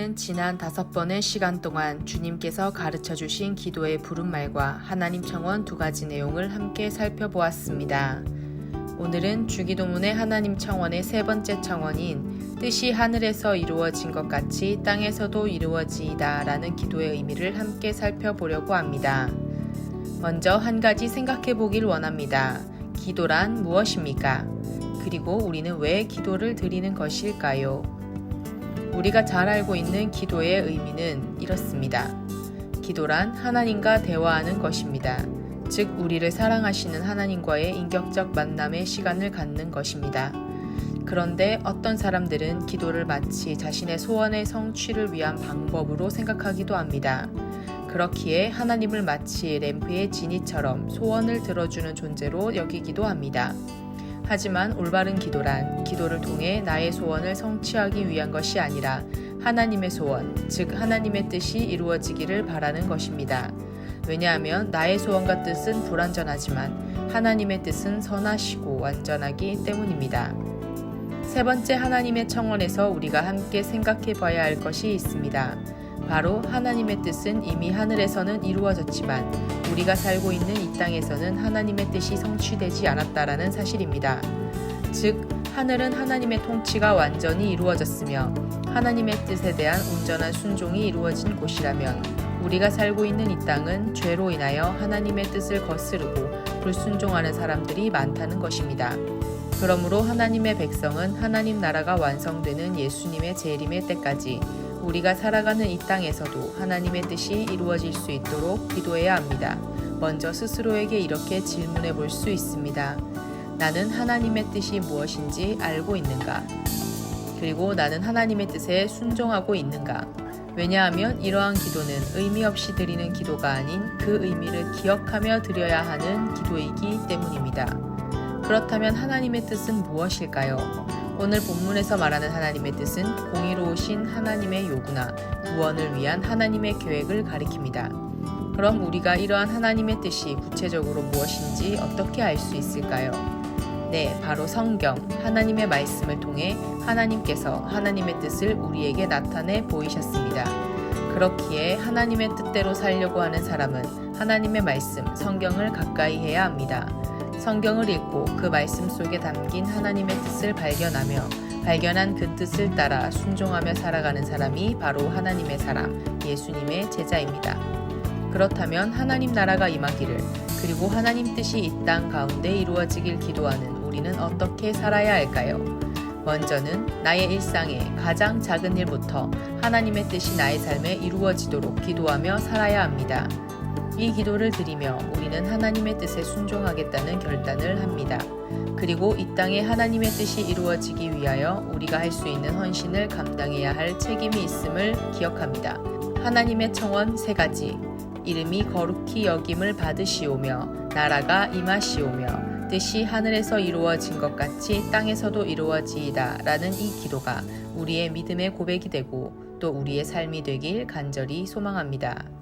우리는 지난 5번의 시간 동안 주님께서 가르쳐 주신 기도의 부름말과 하나님 청원 2가지 내용을 함께 살펴보았습니다. 오늘은 주기도문의 하나님 청원의 3번째 청원인 뜻이 하늘에서 이루어진 것 같이 땅에서도 이루어지이다 라는 기도의 의미를 함께 살펴보려고 합니다. 먼저 한 가지 생각해 보길 원합니다. 기도란 무엇입니까? 그리고 우리는 왜 기도를 드리는 것일까요? 우리가 잘 알고 있는 기도의 의미는 이렇습니다. 기도란 하나님과 대화하는 것입니다. 즉 우리를 사랑하시는 하나님과의 인격적 만남의 시간을 갖는 것입니다. 그런데 어떤 사람들은 기도를 마치 자신의 소원의 성취를 위한 방법으로 생각하기도 합니다. 그렇기에 하나님을 마치 램프의 지니처럼 소원을 들어주는 존재로 여기기도 합니다. 하지만 올바른 기도란 기도를 통해 나의 소원을 성취하기 위한 것이 아니라 하나님의 소원, 즉 하나님의 뜻이 이루어지기를 바라는 것입니다. 왜냐하면 나의 소원과 뜻은 불완전하지만 하나님의 뜻은 선하시고 완전하기 때문입니다. 3번째 하나님의 청원에서 우리가 함께 생각해 봐야 할 것이 있습니다. 바로 하나님의 뜻은 이미 하늘에서는 이루어졌지만 우리가 살고 있는 이 땅에서는 하나님의 뜻이 성취되지 않았다라는 사실입니다. 즉 하늘은 하나님의 통치가 완전히 이루어졌으며 하나님의 뜻에 대한 온전한 순종이 이루어진 곳이라면 우리가 살고 있는 이 땅은 죄로 인하여 하나님의 뜻을 거스르고 불순종하는 사람들이 많다는 것입니다. 그러므로 하나님의 백성은 하나님 나라가 완성되는 예수님의 재림의 때까지 우리가 살아가는 이 땅에서도 하나님의 뜻이 이루어질 수 있도록 기도해야 합니다. 먼저 스스로에게 이렇게 질문해 볼 수 있습니다. 나는 하나님의 뜻이 무엇인지 알고 있는가? 그리고 나는 하나님의 뜻에 순종하고 있는가? 왜냐하면 이러한 기도는 의미 없이 드리는 기도가 아닌 그 의미를 기억하며 드려야 하는 기도이기 때문입니다. 그렇다면 하나님의 뜻은 무엇일까요? 오늘 본문에서 말하는 하나님의 뜻은 공의로우신 하나님의 요구나 구원을 위한 하나님의 계획을 가리킵니다. 그럼 우리가 이러한 하나님의 뜻이 구체적으로 무엇인지 어떻게 알 수 있을까요? 네, 바로 성경, 하나님의 말씀을 통해 하나님께서 하나님의 뜻을 우리에게 나타내 보이셨습니다. 그렇기에 하나님의 뜻대로 살려고 하는 사람은 하나님의 말씀, 성경을 가까이 해야 합니다. 성경을 읽고 그 말씀 속에 담긴 하나님의 뜻을 발견하며 발견한 그 뜻을 따라 순종하며 살아가는 사람이 바로 하나님의 사람, 예수님의 제자입니다. 그렇다면 하나님 나라가 임하기를 그리고 하나님 뜻이 이 땅 가운데 이루어지길 기도하는 우리는 어떻게 살아야 할까요? 먼저는 나의 일상의 가장 작은 일부터 하나님의 뜻이 나의 삶에 이루어지도록 기도하며 살아야 합니다. 이 기도를 드리며 우리는 하나님의 뜻에 순종하겠다는 결단을 합니다. 그리고 이 땅에 하나님의 뜻이 이루어지기 위하여 우리가 할 수 있는 헌신을 감당해야 할 책임이 있음을 기억합니다. 하나님의 청원 3가지, 이름이 거룩히 여김을 받으시오며 나라가 임하시오며 뜻이 하늘에서 이루어진 것 같이 땅에서도 이루어지이다 라는 이 기도가 우리의 믿음의 고백이 되고 또 우리의 삶이 되길 간절히 소망합니다.